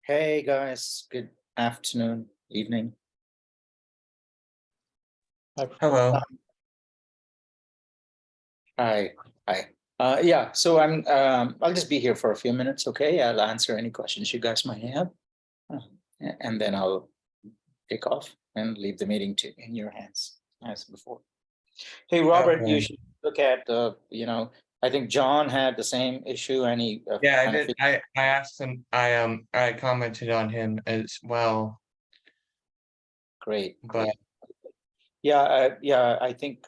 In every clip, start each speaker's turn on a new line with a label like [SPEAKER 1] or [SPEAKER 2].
[SPEAKER 1] Hey guys, good afternoon, evening.
[SPEAKER 2] Hello.
[SPEAKER 1] Hi, hi. Yeah, so I'll just be here for a few minutes, okay? I'll answer any questions you guys might have. And then I'll take off and leave the meeting in your hands as before. Hey, Robert, you
[SPEAKER 2] Okay.
[SPEAKER 1] should look at I think John had the same issue and he
[SPEAKER 2] Yeah, I
[SPEAKER 1] kind of
[SPEAKER 2] did. I asked him. I commented on him as well,
[SPEAKER 1] great.
[SPEAKER 2] but
[SPEAKER 1] Yeah, I think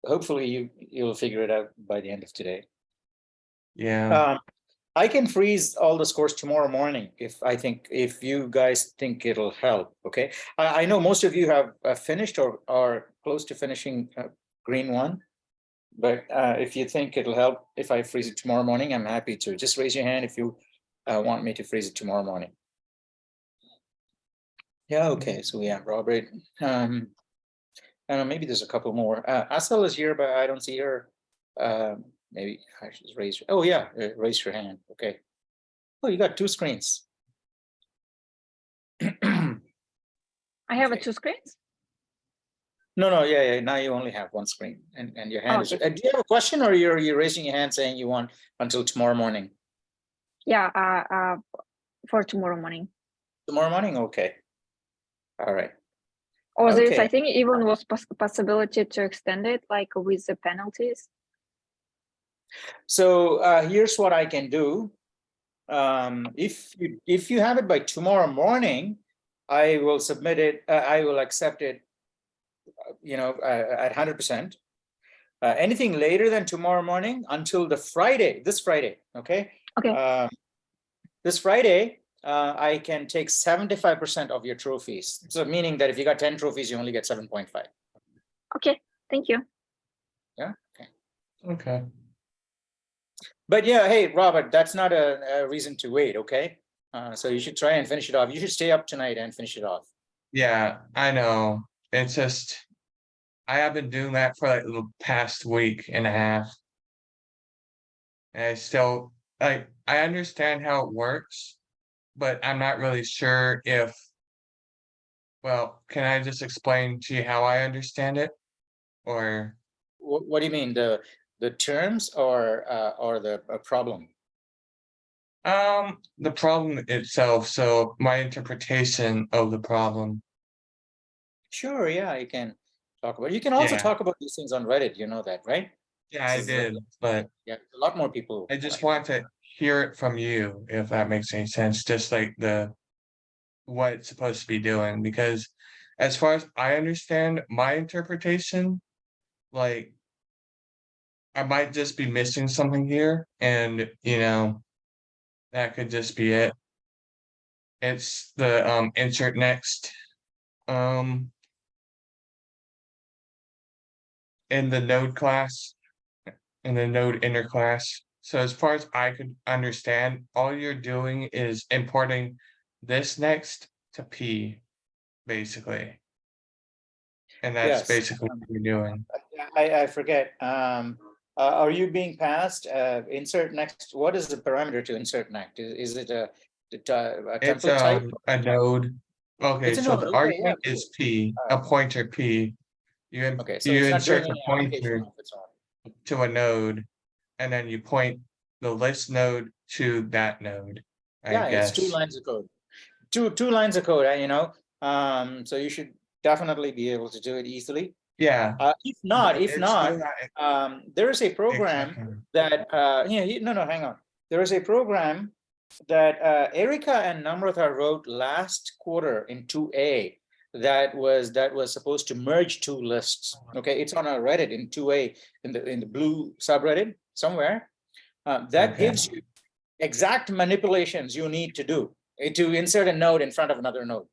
[SPEAKER 1] hopefully you'll figure it out by the end of today.
[SPEAKER 2] yeah,
[SPEAKER 1] Um, I can freeze all the scores tomorrow morning if you guys think it'll help. Okay, I know most of you have finished or are close to finishing green one, but if you think it'll help if I freeze it tomorrow morning, I'm happy to. Just raise your hand if you want me to freeze it tomorrow morning. Yeah, okay. So we have Robert. Maybe there's a couple more. Asal is here, but I don't see her. Maybe I should just raise. Oh yeah, raise your hand. Okay. Oh, you got two screens.
[SPEAKER 3] I have
[SPEAKER 1] Okay.
[SPEAKER 3] two screens.
[SPEAKER 1] No, yeah. Now you only have one screen, and your hand is.
[SPEAKER 3] Okay.
[SPEAKER 1] Do you have a question, or you're raising your hand saying you want until tomorrow morning?
[SPEAKER 3] Yeah, for tomorrow morning.
[SPEAKER 1] Tomorrow morning, okay. All right.
[SPEAKER 3] Or there's,
[SPEAKER 1] Okay.
[SPEAKER 3] I think, even was possibility to extend it, like with the penalties.
[SPEAKER 1] So here's what I can do. If you have it by tomorrow morning, I will submit it. I will accept it. At 100%. Anything later than tomorrow morning until this Friday, okay?
[SPEAKER 3] Okay.
[SPEAKER 1] This Friday, I can take 75% of your trophies. So meaning that if you got 10 trophies, you only get 7.5.
[SPEAKER 3] Okay, thank you.
[SPEAKER 1] Yeah, okay.
[SPEAKER 2] okay.
[SPEAKER 1] But yeah, hey, Robert, that's not a reason to wait, okay? So you should try and finish it off. You should stay up tonight and finish it off.
[SPEAKER 2] Yeah, I know. It's just I have been doing that for like the past week and a half, and I still I understand how it works, but I'm not really sure if. Well, can I just explain to you how I understand it, or?
[SPEAKER 1] What do you mean, the terms or the problem?
[SPEAKER 2] The problem itself, so my interpretation of the problem.
[SPEAKER 1] Sure, yeah, you can talk about it. You can also
[SPEAKER 2] Yeah,
[SPEAKER 1] talk about these things on Reddit, you know that, right?
[SPEAKER 2] yeah, I
[SPEAKER 1] This is
[SPEAKER 2] did, but
[SPEAKER 1] yeah, a lot more people.
[SPEAKER 2] I just want to hear it from you, if that makes any sense, just like what it's supposed to be doing, because as far as I understand my interpretation, like I might just be missing something here, and that could just be it. It's the insert next in the node class, in the node inner class. So as far as I could understand, all you're doing is importing this next to P, basically. And that's
[SPEAKER 1] Yes.
[SPEAKER 2] basically what you're doing.
[SPEAKER 1] I forget. Are you being passed insert next? What is the parameter to insert next? Is it a
[SPEAKER 2] It's
[SPEAKER 1] template type?
[SPEAKER 2] a node. Okay,
[SPEAKER 1] It's a
[SPEAKER 2] so
[SPEAKER 1] node.
[SPEAKER 2] the
[SPEAKER 1] Okay, yeah,
[SPEAKER 2] argument
[SPEAKER 1] cool.
[SPEAKER 2] is P, a pointer P.
[SPEAKER 1] Okay, so
[SPEAKER 2] You
[SPEAKER 1] it's not doing
[SPEAKER 2] insert the
[SPEAKER 1] any application
[SPEAKER 2] pointer
[SPEAKER 1] of its own.
[SPEAKER 2] to a node, and then you point the list node to that node, I
[SPEAKER 1] Yeah, it's two
[SPEAKER 2] guess.
[SPEAKER 1] lines of code. Two lines of code, so you should definitely be able to do it easily.
[SPEAKER 2] Yeah.
[SPEAKER 1] If not, there is a program
[SPEAKER 2] Exactly.
[SPEAKER 1] that no, hang on. There is a program that Erica and Namrata wrote last quarter in 2A that was supposed to merge two lists. Okay, it's on a Reddit in 2A in the blue subreddit somewhere. That
[SPEAKER 2] Okay.
[SPEAKER 1] gives you exact manipulations you need to do to insert a node in front of another node.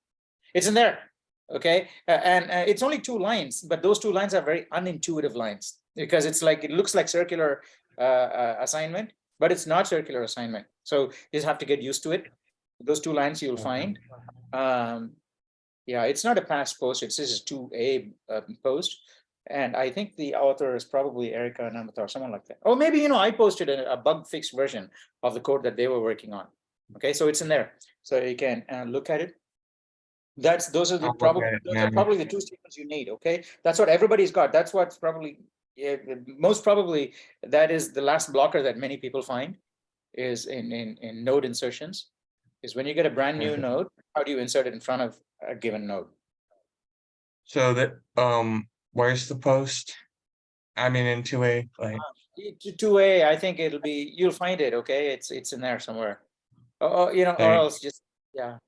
[SPEAKER 1] It's in there. Okay, and it's only 2 lines, but those 2 lines are very unintuitive lines because it's like it looks like circular assignment, but it's not circular assignment. So you just have to get used to it. Those 2 lines you'll find. Yeah, it's not a past post. It's just a 2A post, and I think the author is probably Erica Namata or someone like that. Oh, maybe I posted a bug fixed version of the code that they were working on. Okay, so it's in there. so you can look at it. Those are
[SPEAKER 2] I'll look at it now.
[SPEAKER 1] probably the two statements you need. Okay, that's what everybody's got. That's what's probably most probably that is the last blocker that many people find is in node insertions. Is when you get a brand new
[SPEAKER 2] Okay.
[SPEAKER 1] node, how do you insert it in front of a given node?
[SPEAKER 2] So that where's the post? I mean in 2A, like
[SPEAKER 1] 2A, I think it'll be, you'll find it. Okay, it's in there somewhere. Or you know, or
[SPEAKER 2] Like-
[SPEAKER 1] else just yeah.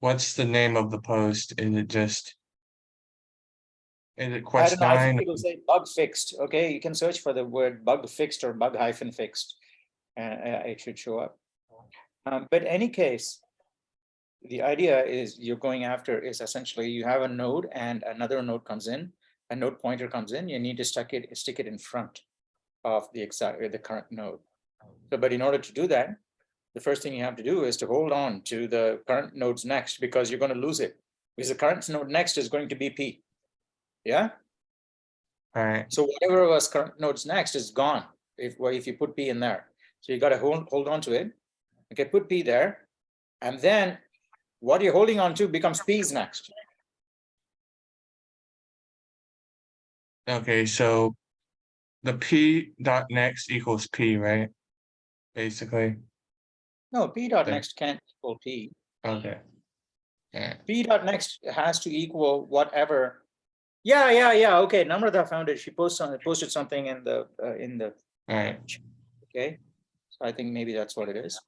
[SPEAKER 2] what's the name of the post? Is it just is it
[SPEAKER 1] I
[SPEAKER 2] quest
[SPEAKER 1] don't know. I
[SPEAKER 2] 9?
[SPEAKER 1] think it'll say bug fixed. Okay, you can search for the word bug fixed or bug hyphen fixed, and it should show up. But any case, the idea is you're going after is essentially you have a node and another node comes in, a node pointer comes in. You need to stick it in front of the current node. So, but in order to do that, the first thing you have to do is to hold on to the current node's next, because you're going to lose it, because the current node next is going to be P. Yeah.
[SPEAKER 2] All right.
[SPEAKER 1] So whatever was current nodes next is gone if you put P in there. So you got to hold on to it. Okay, put P there, and then what you're holding on to becomes P's next.
[SPEAKER 2] Okay, so the P dot next equals P, right? Basically.
[SPEAKER 1] No, P dot next can't equal P.
[SPEAKER 2] Okay. Yeah.
[SPEAKER 1] P dot next has to equal whatever. Yeah. Okay, Namrata found it. She posted something in the
[SPEAKER 2] All right.
[SPEAKER 1] okay. So I think maybe that's what it is.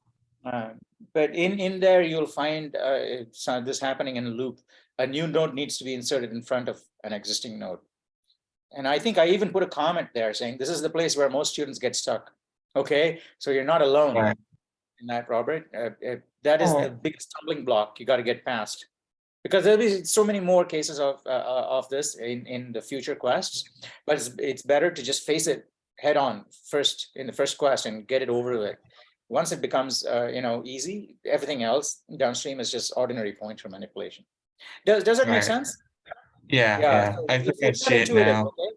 [SPEAKER 1] But in there you'll find this happening in a loop. A new node needs to be inserted in front of an existing node. And I think I even put a comment there saying this is the place where most students get stuck. Okay, so you're not alone
[SPEAKER 2] Right.
[SPEAKER 1] in that, Robert. That is the biggest stumbling block you got to get past, because there'll be so many more cases of this in the future quests. But it's better to just face it head on first in the first quest and get it over with. Once it becomes easy, everything else downstream is just ordinary pointer manipulation. Does it make
[SPEAKER 2] Right.
[SPEAKER 1] sense?
[SPEAKER 2] Yeah.
[SPEAKER 1] So
[SPEAKER 2] I think I
[SPEAKER 1] it's not
[SPEAKER 2] see it
[SPEAKER 1] intuitive,
[SPEAKER 2] now.
[SPEAKER 1] okay?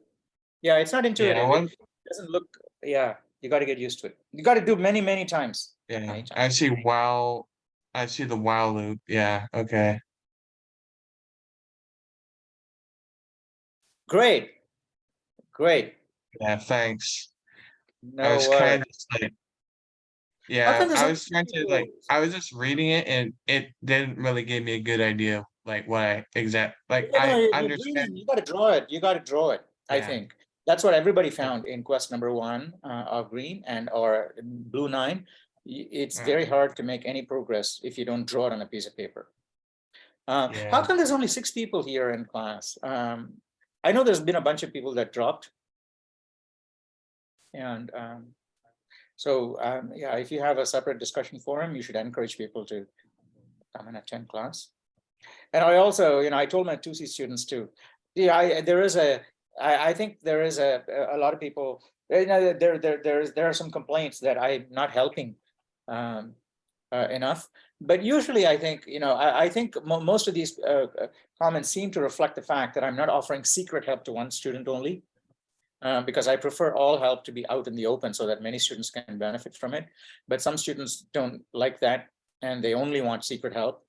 [SPEAKER 1] Yeah, it's not intuitive.
[SPEAKER 2] Yeah,
[SPEAKER 1] It doesn't look. Yeah, you got to get used to it. You got to do many times.
[SPEAKER 2] yeah.
[SPEAKER 1] Many times.
[SPEAKER 2] I see while I see the while loop. Yeah, okay.
[SPEAKER 1] Great.
[SPEAKER 2] Yeah, thanks. I
[SPEAKER 1] No
[SPEAKER 2] was
[SPEAKER 1] worries.
[SPEAKER 2] kind of like,
[SPEAKER 1] How
[SPEAKER 2] yeah,
[SPEAKER 1] come there's
[SPEAKER 2] I
[SPEAKER 1] only
[SPEAKER 2] was trying to
[SPEAKER 1] people-
[SPEAKER 2] like, I was just reading it and it didn't really give me a good idea of like what I like
[SPEAKER 1] Yeah, no,
[SPEAKER 2] I
[SPEAKER 1] you
[SPEAKER 2] understand.
[SPEAKER 1] got to draw it. You got to draw it. I
[SPEAKER 2] Yeah.
[SPEAKER 1] think that's what everybody found in quest number 1 of green or blue 9. It's
[SPEAKER 2] Yeah.
[SPEAKER 1] very hard to make any progress if you don't draw it on a piece of paper. How
[SPEAKER 2] Yeah.
[SPEAKER 1] come there's only 6 people here in class? I know there's been a bunch of people that dropped. And yeah, if you have a separate discussion forum, you should encourage people to come and attend class. And I also, I told my 2C students too. Yeah, I think there is a lot of people. There are some complaints that I'm not helping enough. But usually, I think I think most of these comments seem to reflect the fact that I'm not offering secret help to one student only. Because I prefer all help to be out in the open so that many students can benefit from it. But some students don't like that and they only want secret help.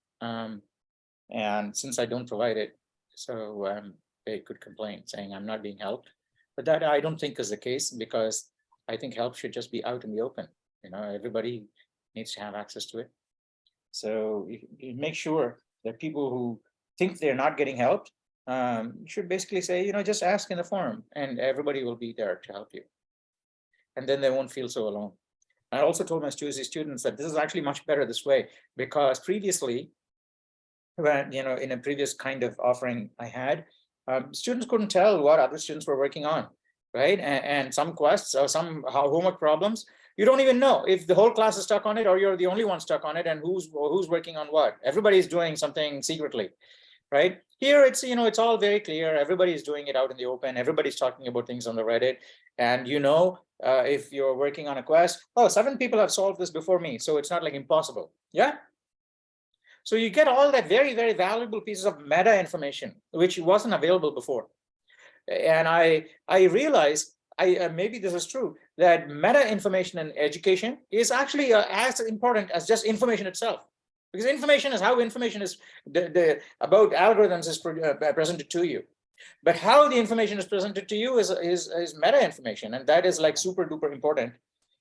[SPEAKER 1] And since I don't provide it, so they could complain saying I'm not being helped. But that I don't think is the case, because I think help should just be out in the open. Everybody needs to have access to it. So you make sure that people who think they're not getting helped, you should basically say, just ask in the forum and everybody will be there to help you. And then they won't feel so alone. I also told my students that this is actually much better this way, because previously, when, in a previous kind of offering I had, students couldn't tell what other students were working on, right? And some quests or some homework problems, you don't even know if the whole class is stuck on it or you're the only one stuck on it and who's working on what. Everybody's doing something secretly. Right here, it's it's all very clear. Everybody's doing it out in the open. Everybody's talking about things on the Reddit, and if you're working on a quest, 7 people have solved this before me, so it's not like impossible. Yeah. So you get all that very valuable pieces of meta information which wasn't available before, and I realized maybe this is true, that meta information in education is actually as important as just information itself. Because information is how information is about algorithms is presented to you. But how the information is presented to you is meta information, and that is like super duper important.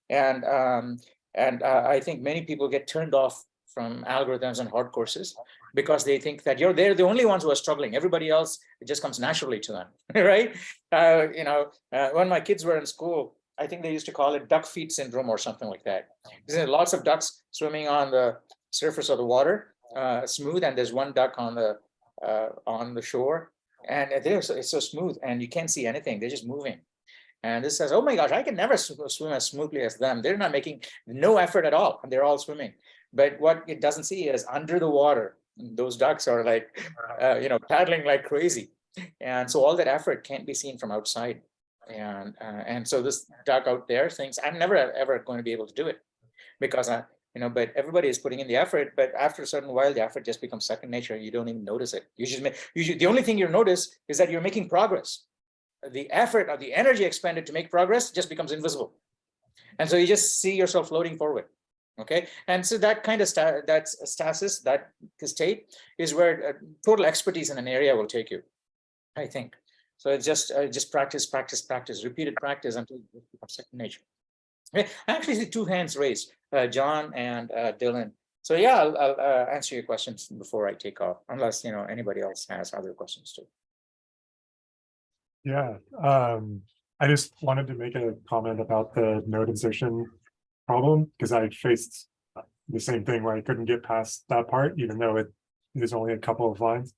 [SPEAKER 1] And I think many people get turned off from algorithms and hard courses because they think that they're the only ones who are struggling. Everybody else, it just comes naturally to them, right? When my kids were in school, I think they used to call it duck feet syndrome or something like that. There's lots of ducks swimming on the surface of the water, smooth, and there's one duck on the shore, and it's so smooth, and you can't see anything. They're just moving. And this says, oh my gosh, I can never swim as smoothly as them. They're not making no effort at all, and they're all swimming. But what it doesn't see is under the water, those ducks are like, paddling like crazy. And so all that effort can't be seen from outside. And so this duck out there thinks, I'm never ever going to be able to do it because but everybody is putting in the effort. But after a certain while, the effort just becomes second nature. You don't even notice it. The only thing you notice is that you're making progress. The effort or the energy expended to make progress just becomes invisible. And so you just see yourself floating forward. Okay. And so that kind of stasis, that state is where total expertise in an area will take you, I think. So it's just practice, repeated practice until it becomes second nature. Okay. I actually see two hands raised, John and Dylan. So yeah, I'll answer your questions before I take off, unless anybody else has other questions too.
[SPEAKER 4] Yeah, I just wanted to make a comment about the node insertion problem because I faced the same thing where I couldn't get past that part, even though it is only a couple of lines.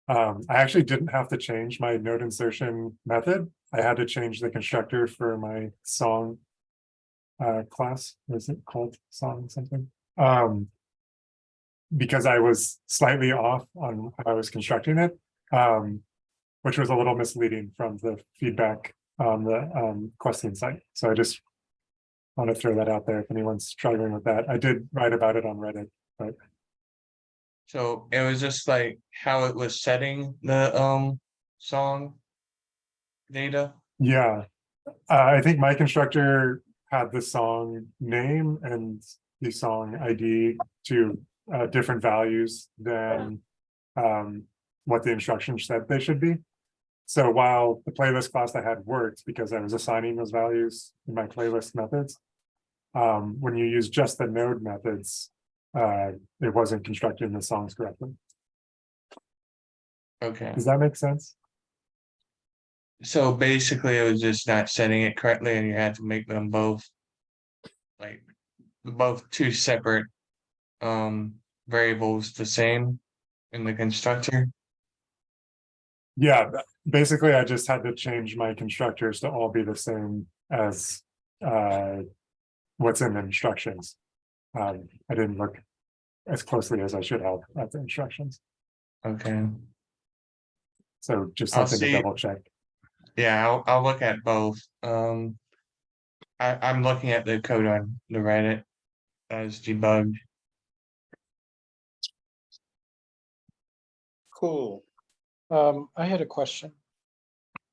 [SPEAKER 4] I actually didn't have to change my node insertion method. I had to change the constructor for my song class. What is it called? Song something? Because I was slightly off on how I was constructing it. Which was a little misleading from the feedback on the question site. So I just want to throw that out there if anyone's struggling with that. I did write about it on Reddit, but
[SPEAKER 2] So it was just like how it was setting the song data.
[SPEAKER 4] yeah, I think my constructor had the song name and the song ID to different values than what the instructions said they should be. So while the playlist class I had worked because I was assigning those values in my playlist methods, when you use just the node methods, it wasn't constructing the songs correctly.
[SPEAKER 2] Okay.
[SPEAKER 4] Does that make sense?
[SPEAKER 2] So basically it was just not setting it correctly and you had to make them both two separate variables the same in the constructor.
[SPEAKER 4] Yeah, basically I just had to change my constructors to all be the same as what's in the instructions. I didn't look as closely as I should have at the instructions.
[SPEAKER 2] Okay.
[SPEAKER 4] So just
[SPEAKER 2] I'll
[SPEAKER 4] something to
[SPEAKER 2] see.
[SPEAKER 4] double check.
[SPEAKER 2] Yeah, I'll look at both. I'm looking at the code on the Reddit as debugged.
[SPEAKER 1] Cool.
[SPEAKER 5] I had a question.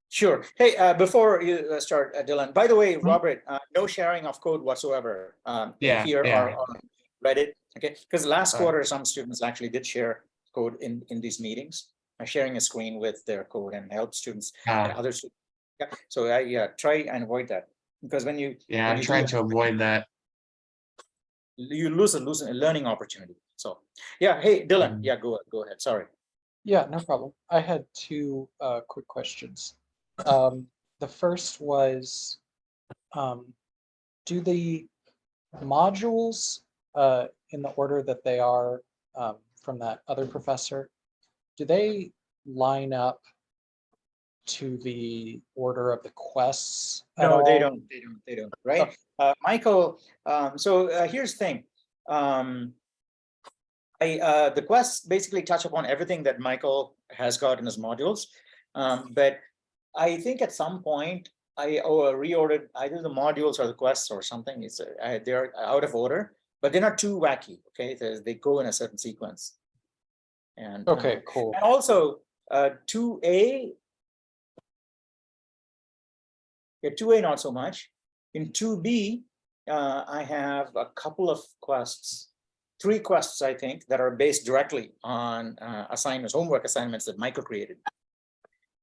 [SPEAKER 1] Sure. Hey, before you start, Dylan, by the way, Robert, no sharing of code whatsoever here or on Reddit, okay? Because last quarter, some students actually did share code in these meetings, sharing a screen with their code and help students and other students. Yeah. So try and avoid that because when you
[SPEAKER 2] I'm trying to avoid that.
[SPEAKER 1] You lose a learning opportunity. So yeah, hey Dylan, yeah, go ahead. Sorry.
[SPEAKER 5] Yeah, no problem. I had two quick questions. The first was, do the modules in the order that they are from that other professor, do they line up to the order of the quests?
[SPEAKER 1] No, they don't, right?
[SPEAKER 5] Oh.
[SPEAKER 1] Michael, so here's the thing. The quests basically touch upon everything that Michael has got in his modules. But I think at some point I reordered either the modules or the quests or something. They're out of order, but they're not too wacky. Okay, they go in a certain sequence. And
[SPEAKER 5] okay, cool.
[SPEAKER 1] And also 2A Yeah, 2A, not so much. In 2B, I have a couple of quests, 3 quests, I think, that are based directly on assignments, homework assignments that Michael created.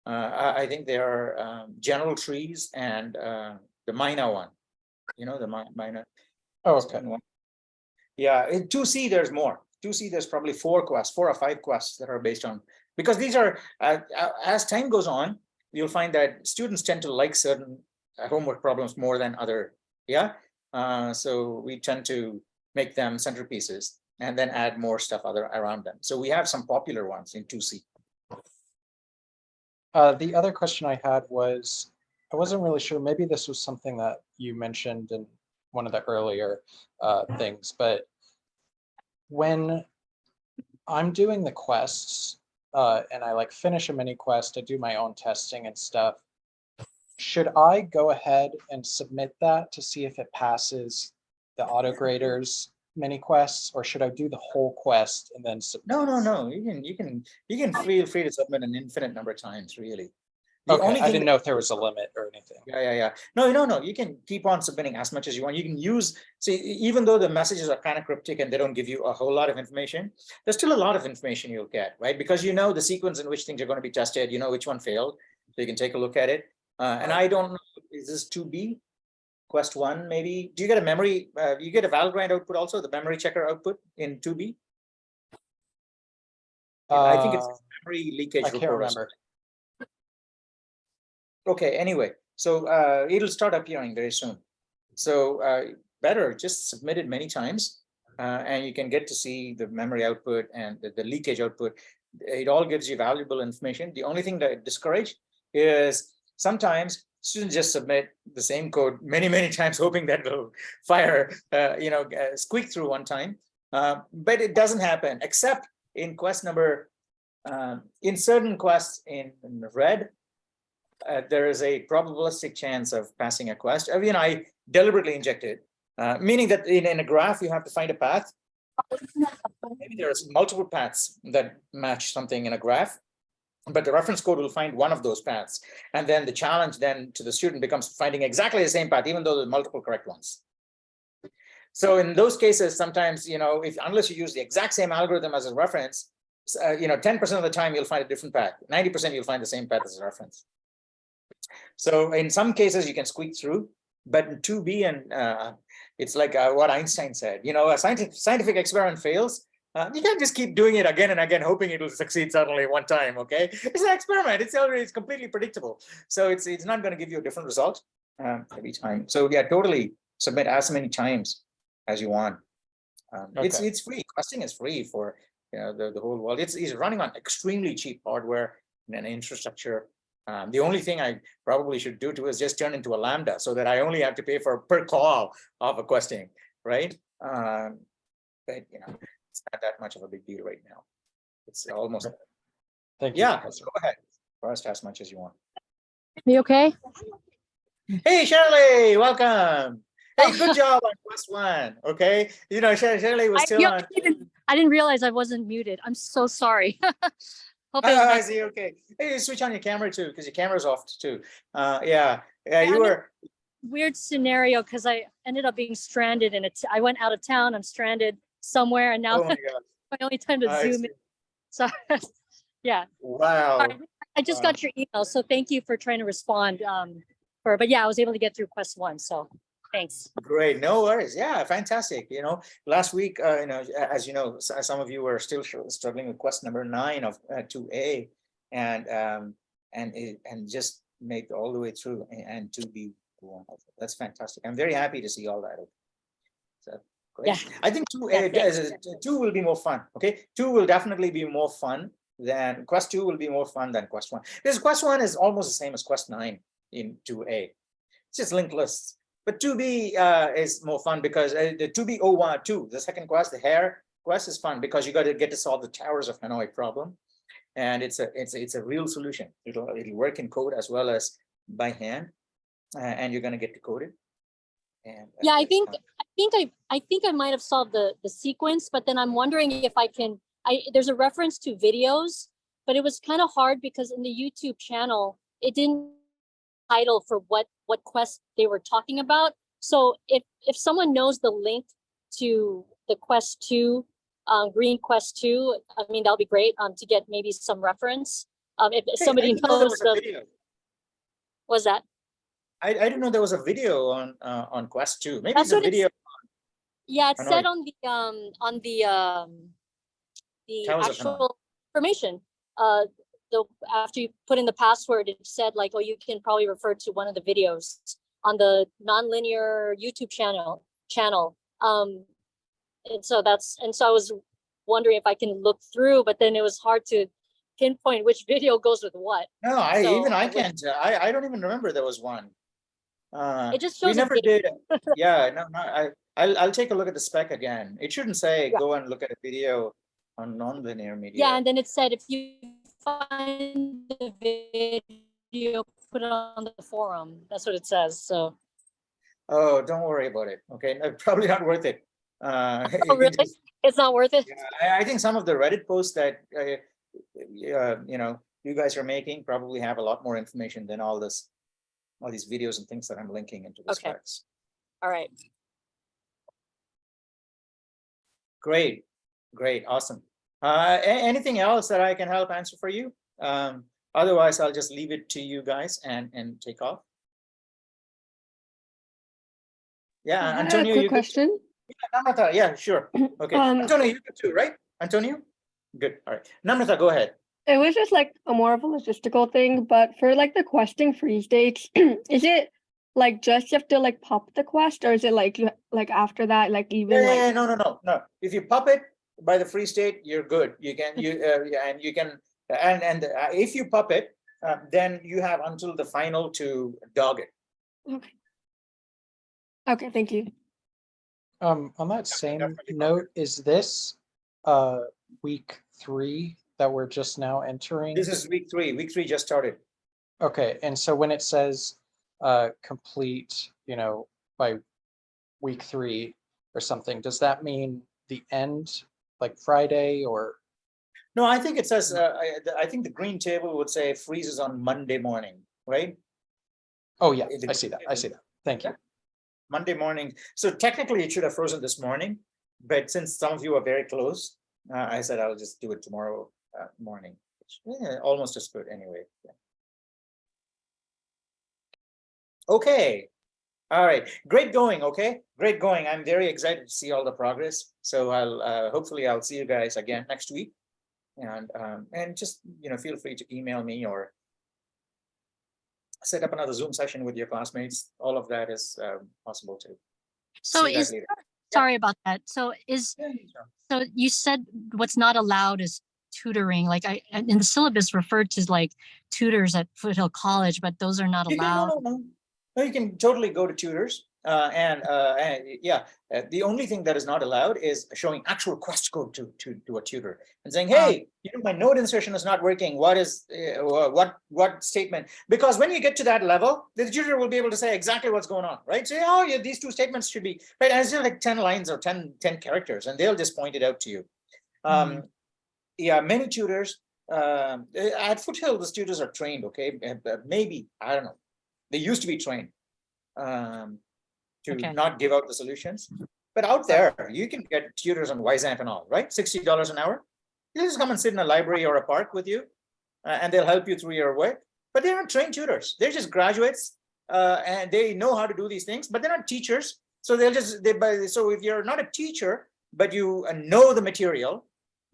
[SPEAKER 1] I think they are general trees and the Mina one, you know, the Mina.
[SPEAKER 5] Oh, okay.
[SPEAKER 1] Yeah, in 2C, there's more. 2C, there's probably 4 or 5 quests that are based on, because these are, as time goes on, you'll find that students tend to like certain homework problems more than other. Yeah. So we tend to make them centerpieces and then add more stuff around them. So we have some popular ones in 2C.
[SPEAKER 5] The other question I had was, I wasn't really sure, maybe this was something that you mentioned in one of the earlier things, but when I'm doing the quests and I like finish a mini quest, I do my own testing and stuff, should I go ahead and submit that to see if it passes the auto graders mini quests, or should I do the whole quest and then submit?
[SPEAKER 1] No. You can feel free to submit an infinite number of times, really. The
[SPEAKER 5] Okay,
[SPEAKER 1] only
[SPEAKER 5] I
[SPEAKER 1] thing
[SPEAKER 5] didn't know if there was a limit or anything.
[SPEAKER 1] Yeah. No. You can keep on submitting as much as you want. You can use, see, even though the messages are kind of cryptic and they don't give you a whole lot of information, there's still a lot of information you'll get, right? Because you know the sequence in which things are going to be tested, you know which one failed, so you can take a look at it. And I don't know, is this 2B? Quest 1, maybe? Do you get a memory, you get a Valgrind output also, the memory checker output in 2B? I think it's memory leakage
[SPEAKER 5] I can't
[SPEAKER 1] report or
[SPEAKER 5] remember.
[SPEAKER 1] Okay, anyway, so it'll start appearing very soon. So better just submit it many times and you can get to see the memory output and the leakage output. It all gives you valuable information. The only thing that I discourage is sometimes students just submit the same code many times, hoping that it'll fire, squeak through one time. But it doesn't happen, except in quest number, in certain quests in red, there is a probabilistic chance of passing a quest. I deliberately injected, meaning that in a graph, you have to find a path. Maybe there's multiple paths that match something in a graph, but the reference code will find one of those paths. And then the challenge then to the student becomes finding exactly the same path, even though there's multiple correct ones. So in those cases, sometimes, unless you use the exact same algorithm as a reference, 10% of the time you'll find a different path. 90% you'll find the same path as a reference. So in some cases you can squeak through, but in 2B and it's like what Einstein said, a scientific experiment fails, you can't just keep doing it again and again, hoping it will succeed suddenly one time, okay? It's an experiment, it's completely predictable. So it's not going to give you a different result every time. So yeah, totally submit as many times as you want. It's free, questing is free for the whole world. It's running on extremely cheap hardware and infrastructure. The only thing I probably should do is just turn into a Lambda so that I only have to pay for per call of a questing, right? But it's not that much of a big deal right now. It's almost.
[SPEAKER 5] Thank you.
[SPEAKER 1] Yeah, go ahead. First, as much as you want.
[SPEAKER 6] You okay?
[SPEAKER 1] Hey, Shirley, welcome. Hey, good job on quest 1. Okay, Shirley was still on.
[SPEAKER 6] I didn't realize I wasn't muted. I'm so sorry. Hope it was
[SPEAKER 1] I
[SPEAKER 6] not-
[SPEAKER 1] see. Okay. Hey, switch on your camera too, because your camera's off too. Yeah,
[SPEAKER 6] I'm
[SPEAKER 1] you
[SPEAKER 6] in-
[SPEAKER 1] were.
[SPEAKER 6] weird scenario because I ended up being stranded I went out of town. I'm stranded somewhere, and now
[SPEAKER 1] Oh my God.
[SPEAKER 6] my only time to
[SPEAKER 1] I
[SPEAKER 6] zoom
[SPEAKER 1] see.
[SPEAKER 6] in. So yeah.
[SPEAKER 1] Wow.
[SPEAKER 6] Sorry. I just got your email, so thank you for trying to respond. But yeah, I was able to get through quest 1, so thanks.
[SPEAKER 1] Great. No worries. Yeah, fantastic. Last week, as you know, some of you were still struggling with quest number 9 of 2A, and just made it all the way through and 2B. That's fantastic. I'm very happy to see all that. So great.
[SPEAKER 6] Yeah.
[SPEAKER 1] I think 2A,
[SPEAKER 6] Yeah, thanks.
[SPEAKER 1] 2 will be more fun. Okay, 2 will definitely be more fun than quest 2 will be more fun than quest 1. Because quest 1 is almost the same as quest 9 in 2A. It's just linked lists. But 2B is more fun because the 2B01 the second quest, the hair quest, is fun because you got to get to solve the towers of Hanoi problem, and it's a real solution. It'll work in code as well as by hand, and you're going to get to code it. And
[SPEAKER 6] Yeah, I think I might have solved the sequence, but then I'm wondering if I can. There's a reference to videos, but it was kind of hard because in the YouTube channel it didn't title for what quest they were talking about. So if someone knows the link to the quest 2, green quest 2, I mean, that'll be great, to get maybe some reference. If
[SPEAKER 1] Hey, I
[SPEAKER 6] somebody
[SPEAKER 1] didn't know there
[SPEAKER 6] knows
[SPEAKER 1] was a
[SPEAKER 6] the,
[SPEAKER 1] video.
[SPEAKER 6] was that?
[SPEAKER 1] I didn't know there was a video on Quest 2. Maybe
[SPEAKER 6] That's
[SPEAKER 1] it's a
[SPEAKER 6] what it's-
[SPEAKER 1] video.
[SPEAKER 6] Yeah, it
[SPEAKER 1] I know
[SPEAKER 6] said
[SPEAKER 1] it-
[SPEAKER 6] on the
[SPEAKER 1] Towers of Hanoi.
[SPEAKER 6] actual information. The after you put in the password, it said like, oh, you can probably refer to one of the videos on the nonlinear YouTube channel. And so I was wondering if I can look through, but then it was hard to pinpoint which video goes with what.
[SPEAKER 1] No,
[SPEAKER 6] So
[SPEAKER 1] I
[SPEAKER 6] I wish-
[SPEAKER 1] can't. I don't even remember there was one.
[SPEAKER 6] It just
[SPEAKER 1] We
[SPEAKER 6] shows a
[SPEAKER 1] never
[SPEAKER 6] video.
[SPEAKER 1] did. Yeah, no. I'll take a look at the spec again. It shouldn't say
[SPEAKER 6] Yeah.
[SPEAKER 1] go and look at a video on nonlinear media.
[SPEAKER 6] Yeah, and then it said if you find the video, put it on the forum. That's what it says. So
[SPEAKER 1] Oh, don't worry about it. Okay, no, probably not worth it.
[SPEAKER 6] oh, really? It's not worth it.
[SPEAKER 1] I think some of the Reddit posts that you guys are making probably have a lot more information than all these videos and things that I'm linking into the
[SPEAKER 6] Okay.
[SPEAKER 1] specs.
[SPEAKER 6] All right.
[SPEAKER 1] Great, awesome. Anything else that I can help answer for you? Otherwise, I'll just leave it to you guys and take off. Yeah,
[SPEAKER 7] I had
[SPEAKER 1] Antonio,
[SPEAKER 7] a quick
[SPEAKER 1] you good?
[SPEAKER 7] question.
[SPEAKER 1] Yeah, Namrata, yeah, sure. Okay, Antonio, you good too, right? Antonio? Good, all right. Namrata, go ahead.
[SPEAKER 7] It was just like a more of a logistical thing, but for like the questing free states, is it like just you have to like pop the quest, or is it like you like after that, like even like
[SPEAKER 1] Yeah, no. If you pop it by the free state, you're good. You can if you pop it, then you have until the final to dog it.
[SPEAKER 7] okay. Okay, thank you.
[SPEAKER 5] On that same
[SPEAKER 1] definitely
[SPEAKER 5] note, is this week 3 that we're just now entering?
[SPEAKER 1] This is week 3. Week 3 just started.
[SPEAKER 5] Okay, and so when it says complete, by week 3 or something, does that mean the end, like Friday, or?
[SPEAKER 1] No, I think it says. I think the green table would say freezes on Monday morning, right?
[SPEAKER 5] Oh yeah,
[SPEAKER 1] The
[SPEAKER 5] I see that. I see that. Thank you.
[SPEAKER 1] Monday morning. So technically, it should have frozen this morning, but since some of you are very close, I said I'll just do it tomorrow morning. Almost as good anyway. Yeah. Okay. All right. Great going. Okay. Great going. I'm very excited to see all the progress. So I'll hopefully I'll see you guys again next week, and just feel free to email me or set up another Zoom session with your classmates. All of that is possible too.
[SPEAKER 6] So
[SPEAKER 1] See you guys
[SPEAKER 6] is
[SPEAKER 1] later.
[SPEAKER 6] sorry about that. So so you said what's not allowed is tutoring. Like in the syllabus referred to like tutors at Foothill College, but those are not
[SPEAKER 1] You can,
[SPEAKER 6] allowed.
[SPEAKER 1] no, you can totally go to tutors. The only thing that is not allowed is showing actual quest code to a tutor and saying, hey, my node insertion is not working. What is what statement? Because when you get to that level, the tutor will be able to say exactly what's going on, right? Say, oh yeah, these two statements should be right. And it's just like 10 lines or 10 characters, and they'll just point it out to you. Yeah, many tutors at Foothill, the tutors are trained. Okay, maybe I don't know. They used to be trained to not give out the solutions. But out there, you can get tutors on YZAMP and all, right? $60 an hour. You just come and sit in a library or a park with you, and they'll help you through your work. But they're not trained tutors. They're just graduates, and they know how to do these things, but they're not teachers. So so if you're not a teacher, but you know the material,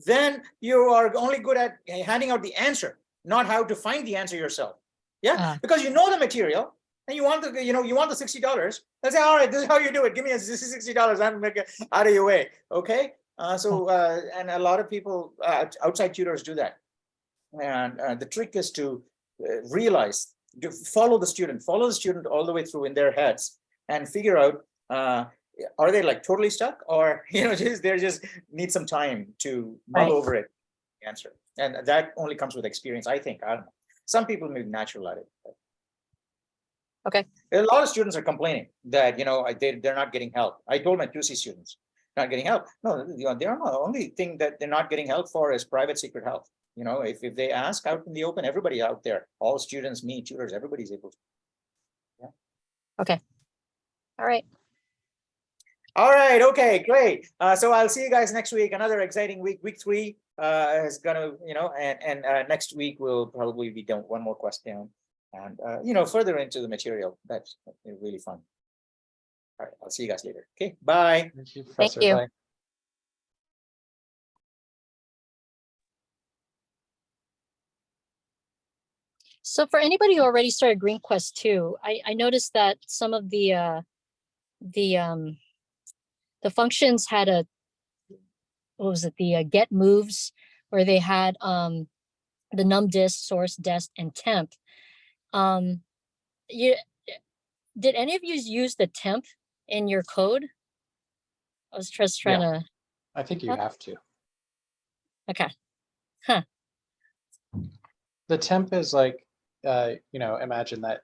[SPEAKER 1] then you are only good at handing out the answer, not how to find the answer yourself. Yeah, because you know the material and you want the $60. Let's say, all right, this is how you do it. Give me $60. I'm make it out of your way. Okay. And a lot of people, outside tutors do that. And the trick is to realize, to follow the student all the way through in their heads and figure out, are they like totally stuck, or they just need some time to mull over it, answer. And that only comes with experience, I think. I don't know. Some people may be natural at it.
[SPEAKER 6] Okay.
[SPEAKER 1] A lot of students are complaining that they're not getting help. I told my 2C students, not getting help. No, they're not. The only thing that they're not getting help for is private secret help. If they ask out in the open, everybody out there, all students, me, tutors, everybody's able to.
[SPEAKER 6] Okay. All right.
[SPEAKER 1] All right, okay, great. So I'll see you guys next week. Another exciting week. Week 3 is gonna, and next week we'll probably be done one more quest down and further into the material. That's really fun. All right, I'll see you guys later. Okay, bye.
[SPEAKER 5] Thank you,
[SPEAKER 6] Thank
[SPEAKER 5] Professor.
[SPEAKER 6] you.
[SPEAKER 5] Bye.
[SPEAKER 6] So for anybody who already started Green Quest 2, I noticed that some of the functions had what was it, the get moves, where they had the num dist, source, dest, and temp. You did any of you use the temp in your code? I was just trying to.
[SPEAKER 5] I think you
[SPEAKER 6] Oh.
[SPEAKER 5] have to.
[SPEAKER 6] Okay.
[SPEAKER 5] The temp is like, imagine that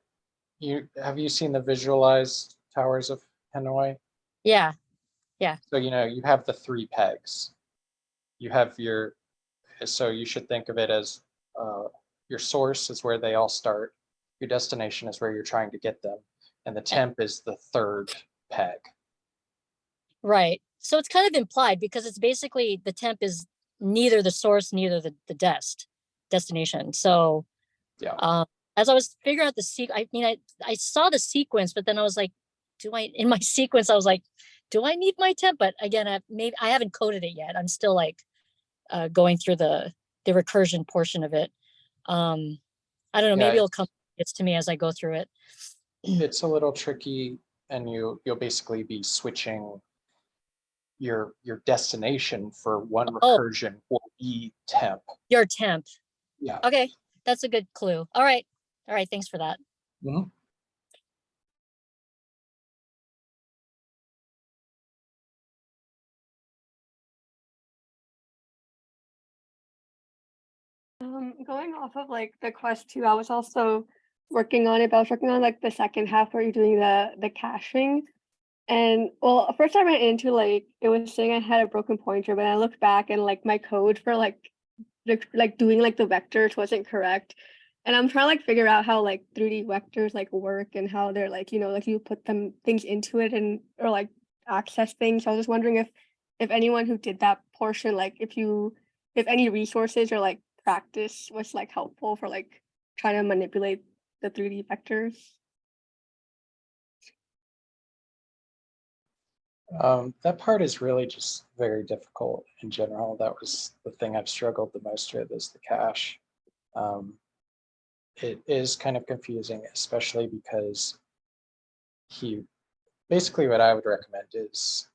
[SPEAKER 5] have you seen the visualized towers of Hanoi?
[SPEAKER 6] Yeah.
[SPEAKER 5] So, you have the 3 pegs. You have so you should think of it as your source is where they all start. Your destination is where you're trying to get them. And the temp is the 3rd peg.
[SPEAKER 6] Right. So it's kind of implied because it's basically the temp is neither the source, neither the destination. So
[SPEAKER 5] Yeah.
[SPEAKER 6] as I was figuring out I saw the sequence, but then I was like, in my sequence, I was like, do I need my temp? But again, I haven't coded it yet. I'm still like going through the recursion portion of it. I don't know, maybe it'll come to me as I go through it.
[SPEAKER 5] It's a little tricky, and you'll basically be switching your destination for one recursion will be temp.
[SPEAKER 6] Your temp.
[SPEAKER 5] Yeah.
[SPEAKER 6] Okay, that's a good clue. All right, thanks for that.
[SPEAKER 5] Mhm.
[SPEAKER 7] Going off of like the quest 2, I was also working on it, but I was working on like the second half where you're doing the caching. And well, first I ran into like it was saying I had a broken pointer, but I looked back and like my code for like doing like the vectors wasn't correct. And I'm trying to like figure out how like 3D vectors like work and how they're like, like you put things into it and or like access things. So I was just wondering if anyone who did that portion, like if any resources or like practice was like helpful for like trying to manipulate the 3D vectors.
[SPEAKER 5] That part is really just very difficult in general. That was the thing I've struggled the most with, is the cache. It is kind of confusing, especially because basically what I would recommend is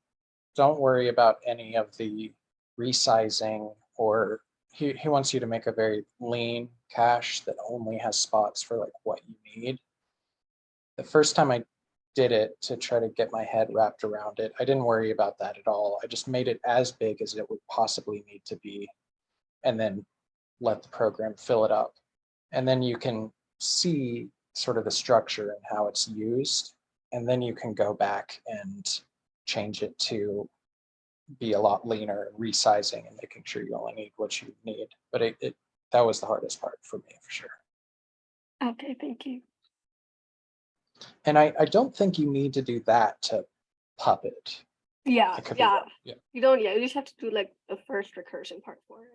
[SPEAKER 5] don't worry about any of the resizing, or he wants you to make a very lean cache that only has spots for like what you need. The first time I did it to try to get my head wrapped around it, I didn't worry about that at all. I just made it as big as it would possibly need to be, and then let the program fill it up. And then you can see sort of the structure and how it's used. And then you can go back and change it to be a lot leaner, resizing and making sure you only need what you need. But that was the hardest part for me, for sure.
[SPEAKER 7] Okay, thank you.
[SPEAKER 5] And I don't think you need to do that to Puppet.
[SPEAKER 7] Yeah,
[SPEAKER 5] I could be
[SPEAKER 7] yeah.
[SPEAKER 5] wrong. Yeah.
[SPEAKER 7] You don't, you just have to do like the first recursion part for it.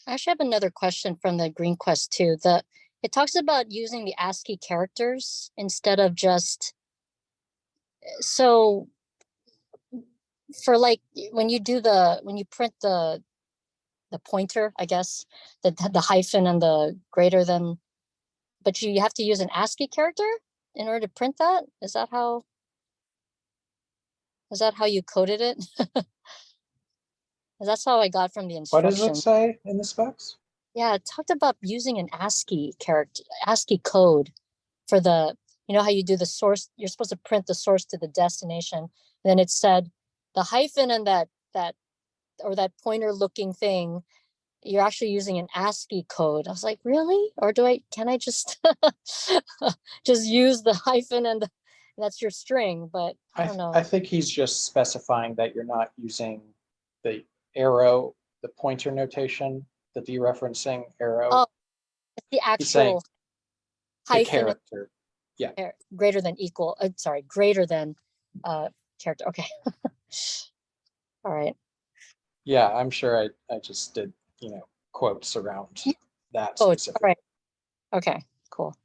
[SPEAKER 6] I actually have another question from the Green Quest too. It talks about using the ASCII characters instead of just, so for like, when you print the pointer, I guess, the hyphen and the greater than, but you have to use an ASCII character in order to print that? Is that how you coded it? 'Cause that's how I got from the
[SPEAKER 5] What does it
[SPEAKER 6] instructions.
[SPEAKER 5] say in the specs?
[SPEAKER 6] Yeah, it talked about using an ASCII character, ASCII code for the, you know how you do the source, you're supposed to print the source to the destination. And then it said the hyphen and that that pointer looking thing, you're actually using an ASCII code. I was like, really? Or can I just just use the hyphen and that's your string? But I don't know.
[SPEAKER 5] I think he's just specifying that you're not using the arrow, the pointer notation, the dereferencing arrow,
[SPEAKER 6] Oh, it's the
[SPEAKER 5] He's saying
[SPEAKER 6] actual
[SPEAKER 5] the
[SPEAKER 6] hyphen
[SPEAKER 5] character.
[SPEAKER 6] greater than equal, sorry, greater than character. Okay. All right.
[SPEAKER 5] Yeah, I'm sure I just did, quotes around that
[SPEAKER 6] Oh, all
[SPEAKER 5] specific.
[SPEAKER 6] right. Okay, cool.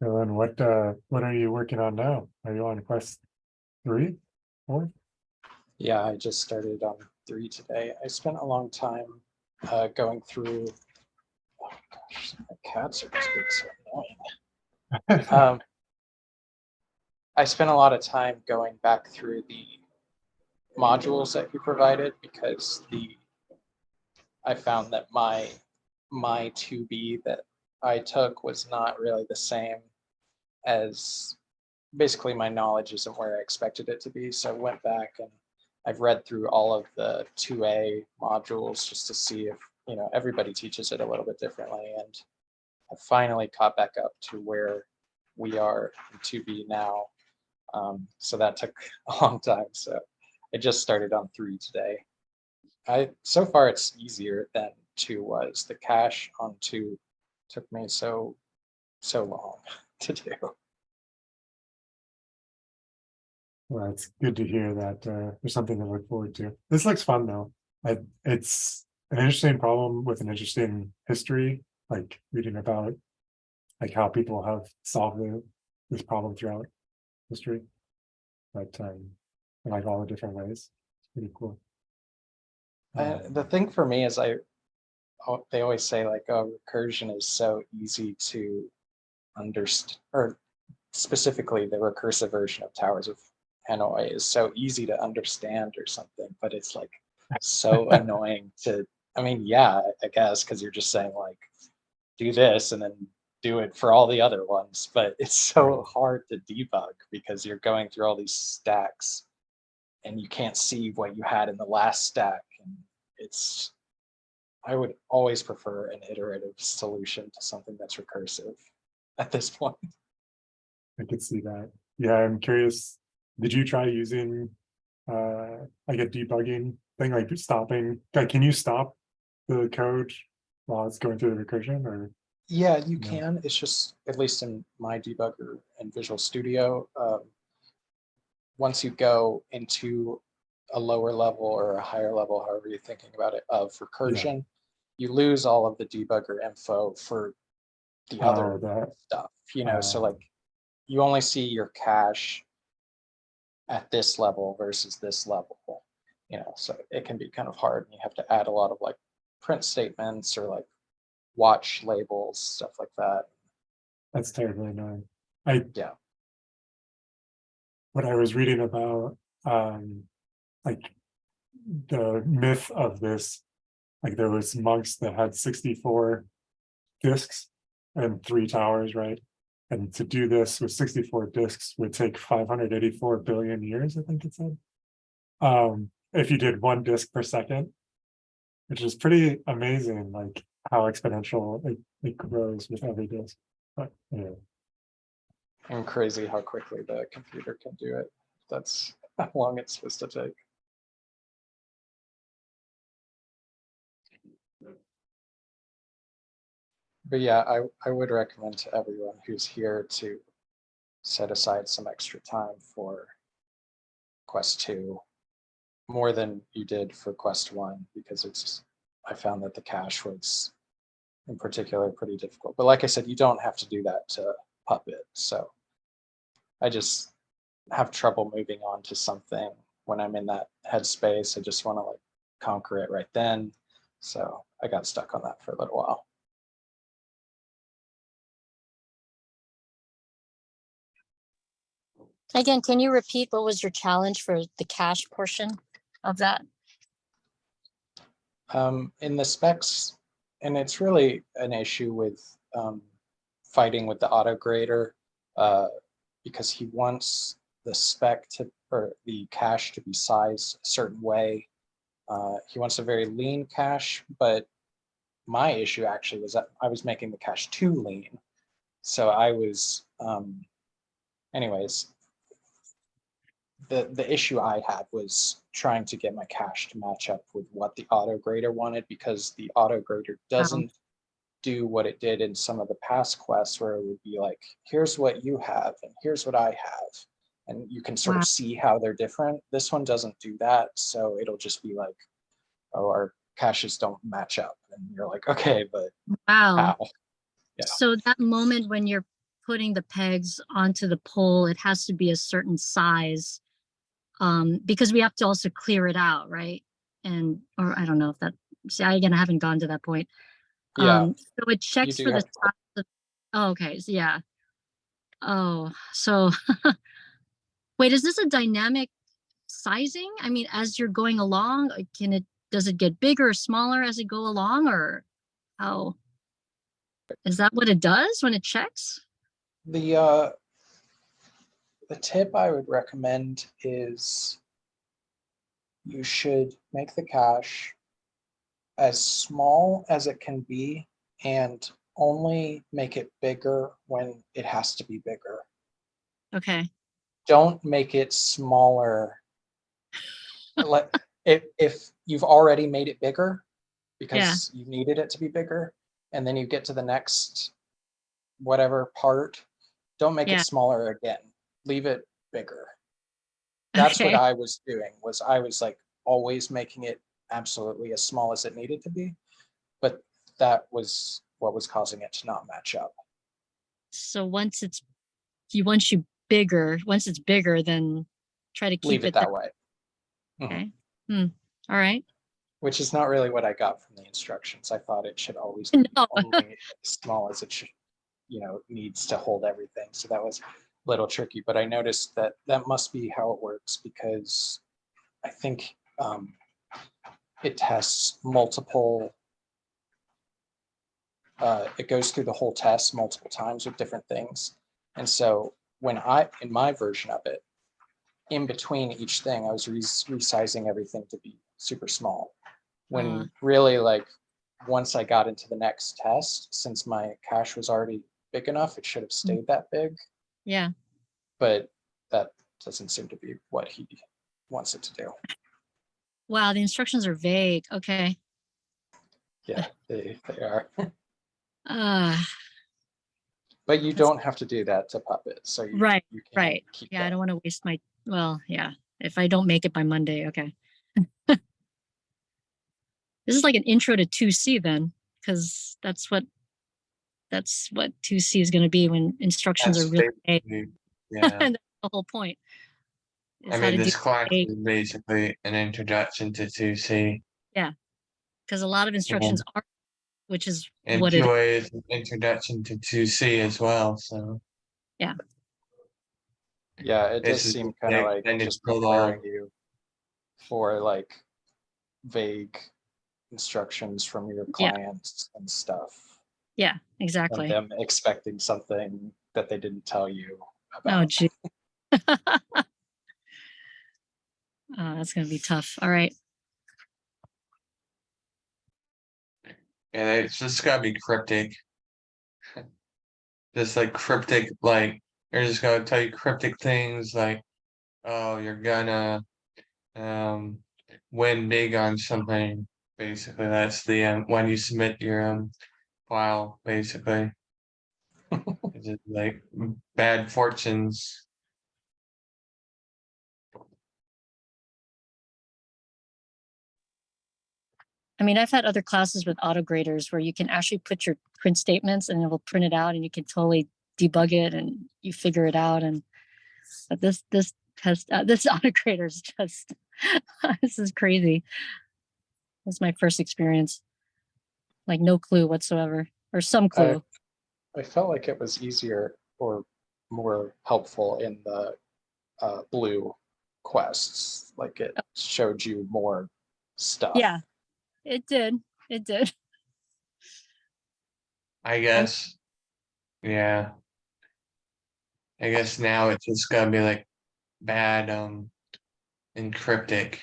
[SPEAKER 4] So then what are you working on now? Are you on quest 3, 4?
[SPEAKER 5] Yeah, I just started on 3 today. I spent a long time going through. Oh gosh, my cats are just being so annoying. I spent a lot of time going back through the modules that you provided because I found that my 2B that I took was not really the same as, basically my knowledge isn't where I expected it to be. So I went back and I've read through all of the 2A modules just to see if, everybody teaches it a little bit differently. And I finally caught back up to where we are in 2B now. So that took a long time. So I just started on 3 today. So far it's easier than 2 was. The cache on 2 took me so long to do.
[SPEAKER 4] Well, it's good to hear that there's something to look forward to. This looks fun though. It's an interesting problem with an interesting history, like reading about like how people have solved this problem throughout history. But in like all the different ways. It's pretty cool.
[SPEAKER 5] The thing for me is they always say like, oh, recursion is so easy to understand, or specifically the recursive version of Towers of Hanoi is so easy to understand or something, but it's like so annoying to, yeah, I guess, because you're just saying like, do this and then do it for all the other ones, but it's so hard to debug because you're going through all these stacks and you can't see what you had in the last stack. And I would always prefer an iterative solution to something that's recursive at this point.
[SPEAKER 4] I could see that. Yeah, I'm curious. Did you try using like a debugging thing, like stopping? Like, can you stop the code while it's going through the recursion, or?
[SPEAKER 5] Yeah, you
[SPEAKER 4] No.
[SPEAKER 5] can. It's just, at least in my debugger in Visual Studio, once you go into a lower level or a higher level, however you're thinking about it, of recursion, you lose all of the debugger info for the other stuff, so like you only see your cache at this level versus this level, so it can be kind of hard, and you have to add a lot of like print statements or like watch labels, stuff like that.
[SPEAKER 4] That's terribly annoying.
[SPEAKER 5] Yeah.
[SPEAKER 4] What I was reading about, like the myth of this, like there was monks that had 64 discs and 3 towers, right? And to do this with 64 discs would take 584 billion years, I think it said. If you did 1 disk per second, which is pretty amazing, like how exponential it grows with every disk. But anyway.
[SPEAKER 5] And crazy how quickly the computer can do it. That's how long it's supposed to take. But yeah, I would recommend to everyone who's here to set aside some extra time for Quest 2, more than you did for Quest 1, because it's I found that the cache was in particular pretty difficult. But like I said, you don't have to do that to Puppet. So I just have trouble moving on to something when I'm in that headspace. I just want to like conquer it right then. So I got stuck on that for a little while.
[SPEAKER 6] Again, can you repeat what was your challenge for the cache portion of that?
[SPEAKER 5] In the specs, and it's really an issue with fighting with the auto grader because he wants the spec to, or the cache to be sized a certain way. He wants a very lean cache, but my issue actually was that I was making the cache too lean. So I was, anyways, the issue I had was trying to get my cache to match up with what the auto grader wanted, because the auto grader doesn't do what it did in some of the past quests where it would be like, here's what you have and here's what I have. And you can sort of see how they're different. This one doesn't do that. So it'll just be like, oh, our caches don't match up. And you're like, okay, but
[SPEAKER 6] Wow.
[SPEAKER 5] how? Yeah.
[SPEAKER 6] So that moment when you're putting the pegs onto the pole, it has to be a certain size, because we have to also clear it out, right? And, or I don't know if that, see, I haven't gone to that point.
[SPEAKER 5] Yeah,
[SPEAKER 6] So it checks
[SPEAKER 5] do
[SPEAKER 6] for the
[SPEAKER 5] have to-
[SPEAKER 6] size of, oh, okay, so yeah. Oh, so wait, is this a dynamic sizing? I mean, as you're going along, does it get bigger or smaller as it go along, or how? Is that what it does when it checks?
[SPEAKER 5] the tip I would recommend is you should make the cache as small as it can be and only make it bigger when it has to be bigger.
[SPEAKER 6] Okay.
[SPEAKER 5] Don't make it smaller. If you've already made it bigger because you needed it to be bigger, and then you get to the next whatever part, don't make it smaller again. Leave it bigger. That's what
[SPEAKER 6] Okay.
[SPEAKER 5] I was doing, was I was like always making it absolutely as small as it needed to be, but that was what was causing it to not match up.
[SPEAKER 6] So once it's bigger, then try to keep
[SPEAKER 5] Leave it that way.
[SPEAKER 6] Okay. All right.
[SPEAKER 5] Which is not really what I got from the instructions. I thought it should always be
[SPEAKER 6] No.
[SPEAKER 5] only as small as it should, needs to hold everything. So that was a little tricky, but I noticed that that must be how it works, because I think it tests multiple, it goes through the whole test multiple times with different things. And so in my version of it, in between each thing, I was resizing everything to be super small. When really, like, once I got into the next test, since my cache was already big enough, it should have stayed that big.
[SPEAKER 6] Yeah.
[SPEAKER 5] But that doesn't seem to be what he wants it to do.
[SPEAKER 6] Wow, the instructions are vague. Okay.
[SPEAKER 5] Yeah, they are.
[SPEAKER 6] Uh
[SPEAKER 5] But you don't have to do that to Puppet. So you
[SPEAKER 6] right,
[SPEAKER 5] can
[SPEAKER 6] right.
[SPEAKER 5] keep
[SPEAKER 6] Yeah, I
[SPEAKER 5] that.
[SPEAKER 6] don't want to waste my, well, yeah. If I don't make it by Monday, okay. This is like an intro to 2C then, because that's what 2C is going to be when instructions
[SPEAKER 2] That's
[SPEAKER 6] are really vague.
[SPEAKER 2] basically, yeah.
[SPEAKER 6] That's the whole point.
[SPEAKER 2] I
[SPEAKER 6] Is how
[SPEAKER 2] mean,
[SPEAKER 6] to
[SPEAKER 2] this
[SPEAKER 6] do
[SPEAKER 2] class
[SPEAKER 6] vague.
[SPEAKER 2] is basically an introduction to 2C.
[SPEAKER 6] Because a lot of instructions are, which is
[SPEAKER 2] And
[SPEAKER 6] what it
[SPEAKER 2] 2A is an introduction to 2C as well, so.
[SPEAKER 6] Yeah.
[SPEAKER 5] Yeah, it
[SPEAKER 2] This
[SPEAKER 5] does
[SPEAKER 2] is
[SPEAKER 5] seem
[SPEAKER 2] the
[SPEAKER 5] kind of like
[SPEAKER 2] extended
[SPEAKER 5] just
[SPEAKER 2] prologue.
[SPEAKER 5] preparing you for like vague instructions from your clients and stuff,
[SPEAKER 6] Yeah,
[SPEAKER 5] and
[SPEAKER 6] exactly.
[SPEAKER 5] them expecting something that they didn't tell you
[SPEAKER 6] Oh,
[SPEAKER 5] about.
[SPEAKER 6] gee. Oh, that's going to be tough. All right.
[SPEAKER 2] And it's just gotta be cryptic. Just like cryptic, like, they're just gonna tell you cryptic things like, oh, you're gonna win big on something. Basically, that's the when you submit your file, basically. It's just like bad fortunes.
[SPEAKER 6] I mean, I've had other classes with auto graders where you can actually put your print statements and it will print it out and you can totally debug it and you figure it out. And but this auto grader is just this is crazy. That's my first experience. Like no clue whatsoever, or some clue.
[SPEAKER 5] I felt like it was easier or more helpful in the blue quests. Like it showed you more stuff.
[SPEAKER 6] Yeah, it did. It did.
[SPEAKER 2] I guess. Yeah. I guess now it's just gonna be like bad and cryptic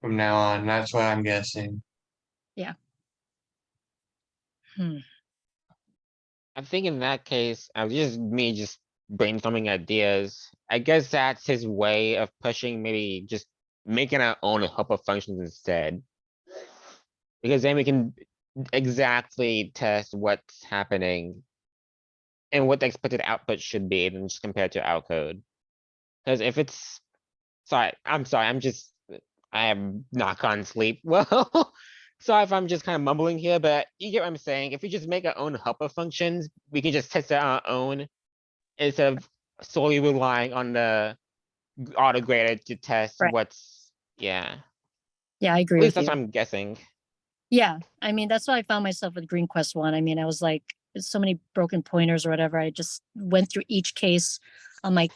[SPEAKER 2] from now on. That's what I'm guessing.
[SPEAKER 8] I think in that case, just brainstorming ideas. I guess that's his way of pushing, maybe just making our own helper functions instead. Because then we can exactly test what's happening and what the expected output should be, and just compare it to our code. Because if it's, sorry, I am not on sleep. Well, sorry if I'm just kind of mumbling here, but you get what I'm saying. If we just make our own helper functions, we can just test it on our own instead of solely relying on the auto grader to test
[SPEAKER 6] Right.
[SPEAKER 8] what's, yeah.
[SPEAKER 6] Yeah, I
[SPEAKER 8] At
[SPEAKER 6] agree
[SPEAKER 8] least
[SPEAKER 6] with
[SPEAKER 8] that's
[SPEAKER 6] you.
[SPEAKER 8] what I'm guessing.
[SPEAKER 6] Yeah, I mean, that's why I found myself with Green Quest 1. I mean, I was like, there's so many broken pointers or whatever. I just went through each case on my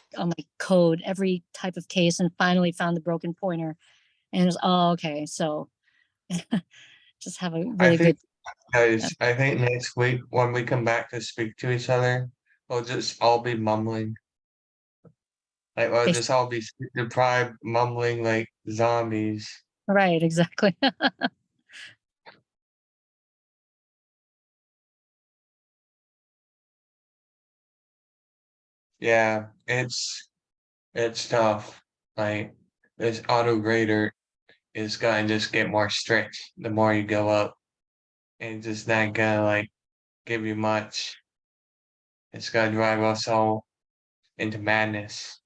[SPEAKER 6] code, every type of case, and finally found the broken pointer. And it was, oh, okay. So just have a really good.
[SPEAKER 2] Guys, I think next week when we come back to speak to each other, we'll just all be mumbling. Like we'll
[SPEAKER 6] Okay.
[SPEAKER 2] just all be sleep deprived, mumbling like zombies.
[SPEAKER 6] Right, exactly.
[SPEAKER 2] Yeah, it's tough. Like this auto grader is gonna just get more strict the more you go up. And it's just not gonna like give you much. It's gonna drive us all into madness.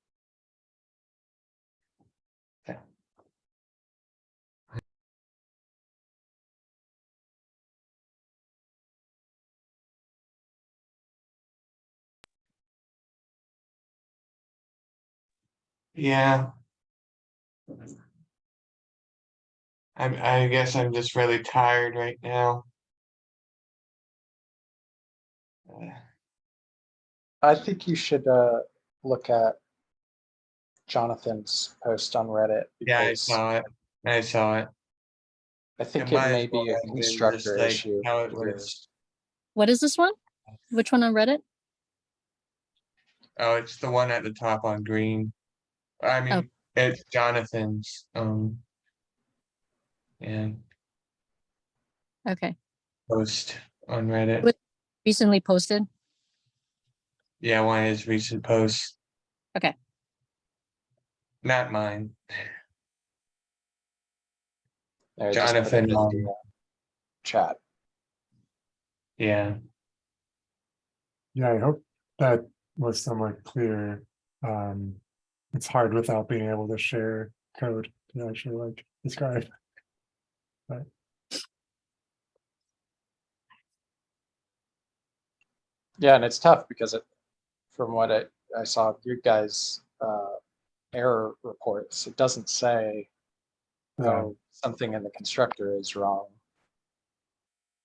[SPEAKER 2] Yeah. I guess I'm just really tired right now.
[SPEAKER 5] I think you should look at Jonathan's post on Reddit
[SPEAKER 2] Yeah, I
[SPEAKER 5] because
[SPEAKER 2] saw it. I saw it.
[SPEAKER 5] I think
[SPEAKER 2] It
[SPEAKER 5] it
[SPEAKER 2] might
[SPEAKER 5] may
[SPEAKER 2] as well
[SPEAKER 5] be a
[SPEAKER 2] have been just
[SPEAKER 5] constructor
[SPEAKER 2] like
[SPEAKER 5] issue.
[SPEAKER 2] how it
[SPEAKER 5] with
[SPEAKER 2] was.
[SPEAKER 5] yours.
[SPEAKER 6] What is this one? Which one on Reddit?
[SPEAKER 2] Oh, it's the one at the top on green. I mean, it's Jonathan's. And
[SPEAKER 6] Okay.
[SPEAKER 2] post on Reddit.
[SPEAKER 6] What- Recently posted.
[SPEAKER 2] Yeah, one of his recent posts.
[SPEAKER 6] Okay.
[SPEAKER 2] Not mine.
[SPEAKER 5] I just put it
[SPEAKER 2] Jonathan.
[SPEAKER 5] in the chat.
[SPEAKER 2] Yeah.
[SPEAKER 4] Yeah, I hope that was somewhat clear. It's hard without being able to share code to actually like describe. But
[SPEAKER 5] Yeah, and it's tough because from what I saw you guys error reports, it doesn't say
[SPEAKER 4] yeah,
[SPEAKER 5] something in the constructor is wrong.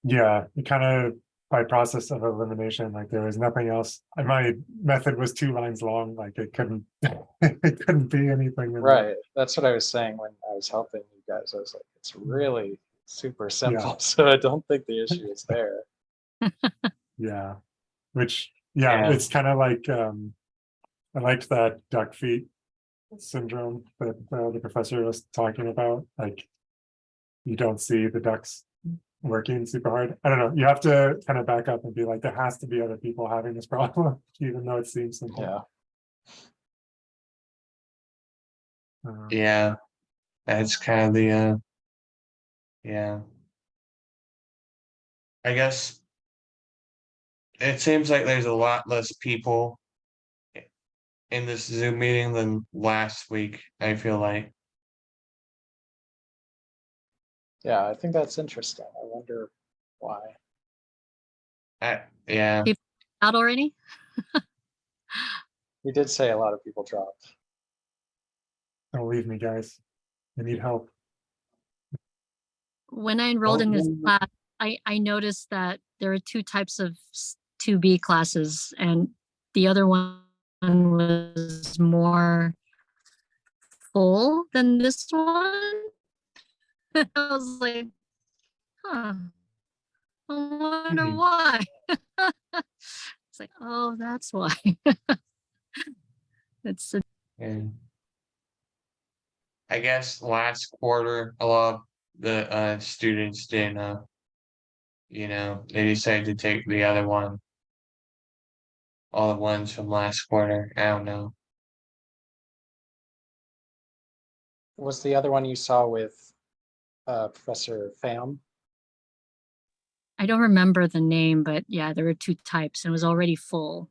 [SPEAKER 4] yeah, it kind of by process of elimination, like there was nothing else. And my method was 2 lines long, like it couldn't it couldn't be anything. in there.
[SPEAKER 5] Right. That's what I was saying when I was helping you guys. I was like, it's really super simple. So I don't think the issue is there.
[SPEAKER 4] Yeah, which yeah,
[SPEAKER 2] Yeah.
[SPEAKER 4] it's kind of like I liked that duck feet syndrome that the professor was talking about. Like you don't see the ducks working super hard. I don't know. You have to kind of back up and be like, there has to be other people having this problem, even though it seems simple.
[SPEAKER 5] Yeah.
[SPEAKER 2] Yeah. That's kind of the yeah. I guess it seems like there's a lot less people in this Zoom meeting than last week, I feel like.
[SPEAKER 5] Yeah, I think that's interesting. I wonder why.
[SPEAKER 2] Yeah,
[SPEAKER 6] Out already?
[SPEAKER 5] We did say a lot of people dropped.
[SPEAKER 4] Don't leave me, guys. I need help.
[SPEAKER 6] When I enrolled in this class, I noticed that there are two types of 2B classes, and the other one was more full than this one. I was like, huh, I wonder
[SPEAKER 2] Mhm.
[SPEAKER 6] why. It's like, oh, that's why. It's
[SPEAKER 2] and I guess last quarter, a lot of the students didn't they decided to take the other one. All the ones from last quarter. I don't know.
[SPEAKER 5] Was the other one you saw with Professor Pham?
[SPEAKER 6] I don't remember the name, but yeah, there were two types and it was already full.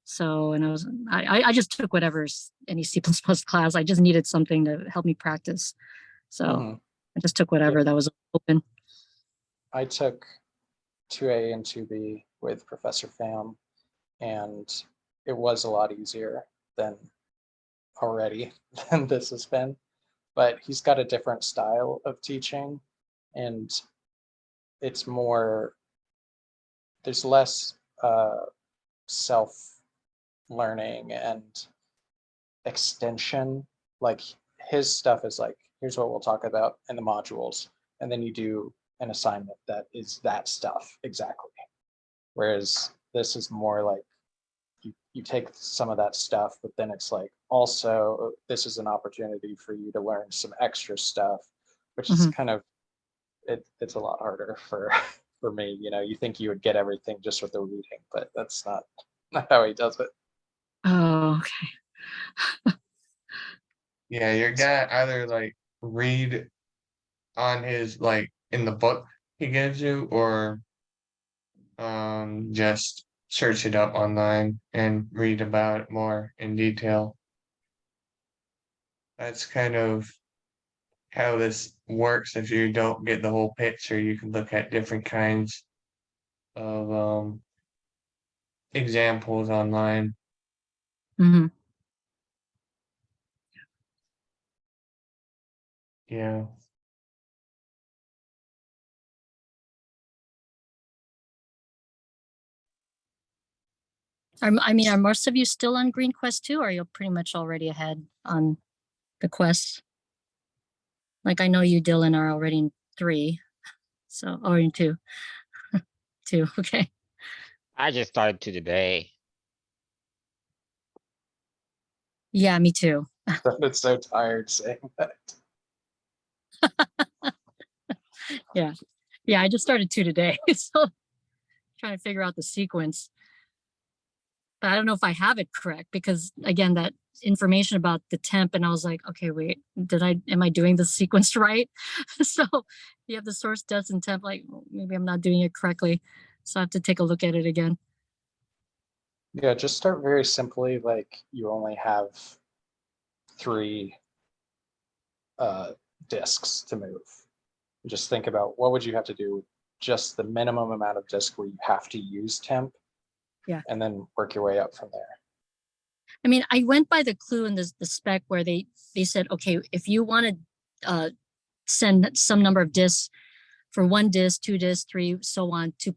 [SPEAKER 6] So, and I just took whatever's any C++ class. I just needed something to help me practice. So
[SPEAKER 5] Mhm.
[SPEAKER 6] I just took whatever that was open.
[SPEAKER 5] I took 2A and 2B with Professor Pham, and it was a lot easier than already than this has been. But he's got a different style of teaching, and it's more, there's less self-learning and extension. Like his stuff is like, here's what we'll talk about in the modules, and then you do an assignment that is that stuff exactly. Whereas this is more like you take some of that stuff, but then it's like also this is an opportunity for you to learn some extra stuff, which is kind of it's a lot harder for for me. You think you would get everything just with the reading, but that's not how he does it.
[SPEAKER 6] Oh, okay.
[SPEAKER 2] Yeah, you're gonna either like read on his like in the book he gives you, or just search it up online and read about it more in detail. That's kind of how this works. If you don't get the whole picture, you can look at different kinds of examples online.
[SPEAKER 6] Hmm.
[SPEAKER 2] Yeah.
[SPEAKER 6] I mean, are most of you still on Green Quest 2, or are you pretty much already ahead on the quests? Like I know you, Dylan, are already in 3, so or in 2. 2, okay.
[SPEAKER 8] I just started to today.
[SPEAKER 6] Yeah, me too.
[SPEAKER 5] I'm so tired saying that.
[SPEAKER 6] Yeah, I just started 2 today, so trying to figure out the sequence. But I don't know if I have it correct because again, that information about the temp, and I was like, okay, wait, am I doing the sequence right? So you have the source depth and temp, like maybe I'm not doing it correctly. So I have to take a look at it again.
[SPEAKER 5] Yeah, just start very simply, like you only have 3 disks to move. Just think about what would you have to do, just the minimum amount of disk where you have to use temp.
[SPEAKER 6] Yeah.
[SPEAKER 5] And then work your way up from there.
[SPEAKER 6] I mean, I went by the clue in the spec where they said, okay, if you want to send some number of disks for 1 disk, 2 disks, 3, so on, to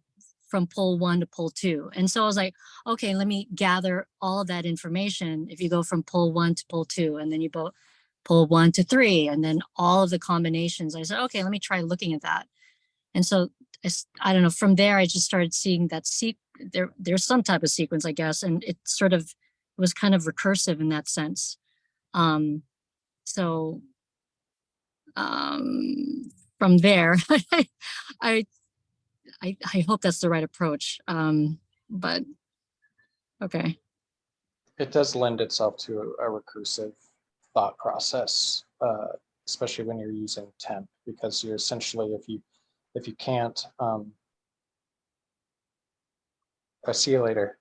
[SPEAKER 6] from pull 1 to pull 2. And so I was like, okay, let me gather all of that information. If you go from pull 1 to pull 2, and then you pull 1 to 3, and then all of the combinations, I said, okay, let me try looking at that. And so I don't know, from there, I just started seeing that there's some type of sequence, I guess. And it sort of was kind of recursive in that sense. So from there, I hope that's the right approach. But okay.
[SPEAKER 5] It does lend itself to a recursive thought process, especially when you're using temp, because you're essentially, if you can't, I'll see you later,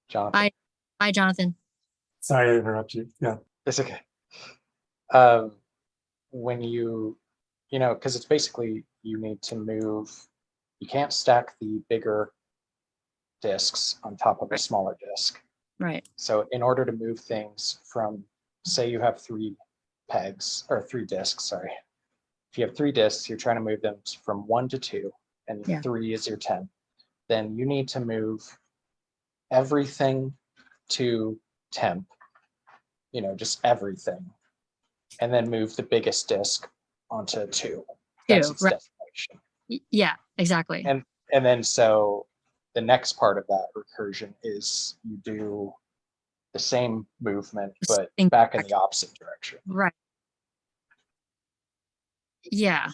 [SPEAKER 5] Jonathan.
[SPEAKER 6] Bye, Jonathan.
[SPEAKER 4] Sorry to interrupt you. Yeah.
[SPEAKER 5] It's okay. When you you know, because it's basically you need to move, you can't stack the bigger disks on top of a smaller disk.
[SPEAKER 6] Right.
[SPEAKER 5] So in order to move things from, say you have 3 pegs or 3 disks, sorry. If you have 3 disks, you're trying to move them from 1 to 2, and
[SPEAKER 6] Yeah.
[SPEAKER 5] 3 is your 10. Then you need to move everything to temp, you know, just everything, and then move the biggest disk onto 2. That's
[SPEAKER 6] 2,
[SPEAKER 5] its
[SPEAKER 6] right.
[SPEAKER 5] destination.
[SPEAKER 6] Yeah, exactly.
[SPEAKER 5] And then so the next part of that recursion is you do the same movement,
[SPEAKER 6] The
[SPEAKER 5] but
[SPEAKER 6] same
[SPEAKER 5] back in the opposite direction.
[SPEAKER 6] Right. Yeah,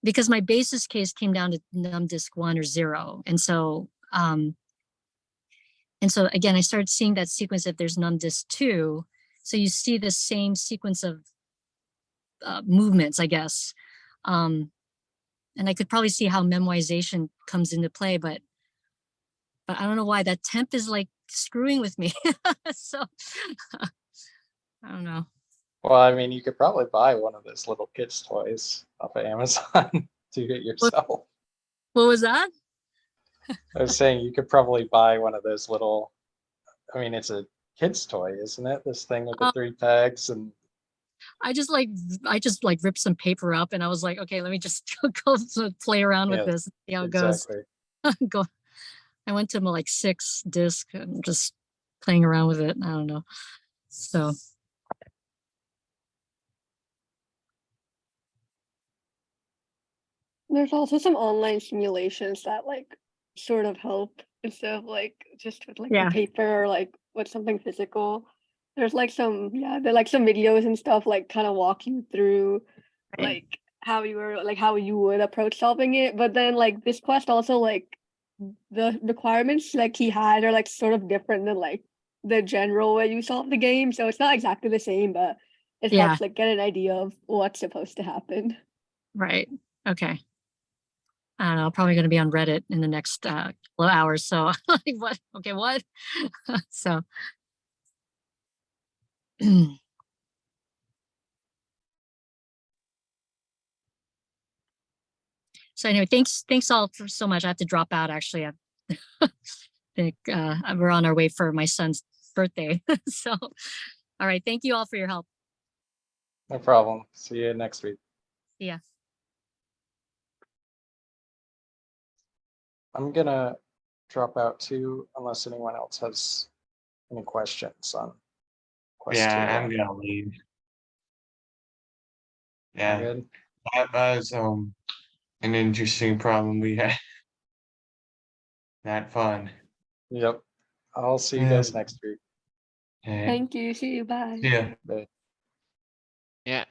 [SPEAKER 6] because my basis case came down to num disk 1 or 0. And so again, I started seeing that sequence if there's num disk 2. So you see the same sequence of movements, I guess. And I could probably see how memoization comes into play, but I don't know why that temp is like screwing with me. So I don't know.
[SPEAKER 5] Well, I mean, you could probably buy one of those little kids' toys off of Amazon to get yourself.
[SPEAKER 6] What was that?
[SPEAKER 5] I was saying you could probably buy one of those little, I mean, it's a kid's toy, isn't it? This thing with the 3 pegs and
[SPEAKER 6] I just like ripped some paper up and I was like, okay, let me just go play around with
[SPEAKER 5] Yeah,
[SPEAKER 6] this, see how it
[SPEAKER 5] exactly.
[SPEAKER 6] goes. Go. I went to like 6 disc and just playing around with it. I don't know. So
[SPEAKER 7] There's also some online simulations that like sort of help instead of like just with like the
[SPEAKER 6] Yeah.
[SPEAKER 7] paper or like with something physical. There's like some, yeah, there like some videos and stuff like kind of walk you through
[SPEAKER 6] Right.
[SPEAKER 7] like how you would approach solving it. But then like this quest also like the requirements like he had are like sort of different than like the general way you solve the game. So it's not exactly the same, but it
[SPEAKER 6] Yeah.
[SPEAKER 7] helps like get an idea of what's supposed to happen.
[SPEAKER 6] Right. Okay. I don't know, probably going to be on Reddit in the next couple of hours. So like, what? Okay, what? So so anyway, thanks all for so much. I have to drop out actually. I think we're on our way for my son's birthday. So all right, thank you all for your help.
[SPEAKER 5] No problem. See you next week.
[SPEAKER 6] Yeah.
[SPEAKER 5] I'm gonna drop out too, unless anyone else has any questions on quest 2.
[SPEAKER 2] Yeah, I'm gonna leave. Yeah,
[SPEAKER 5] Good.
[SPEAKER 2] that was an interesting problem we had. Not fun.
[SPEAKER 5] Yep. I'll see you
[SPEAKER 2] Yeah.
[SPEAKER 5] guys next week.
[SPEAKER 2] Yeah.
[SPEAKER 7] Thank you. See you. Bye.
[SPEAKER 2] Yeah.
[SPEAKER 5] Bye.
[SPEAKER 8] Yeah.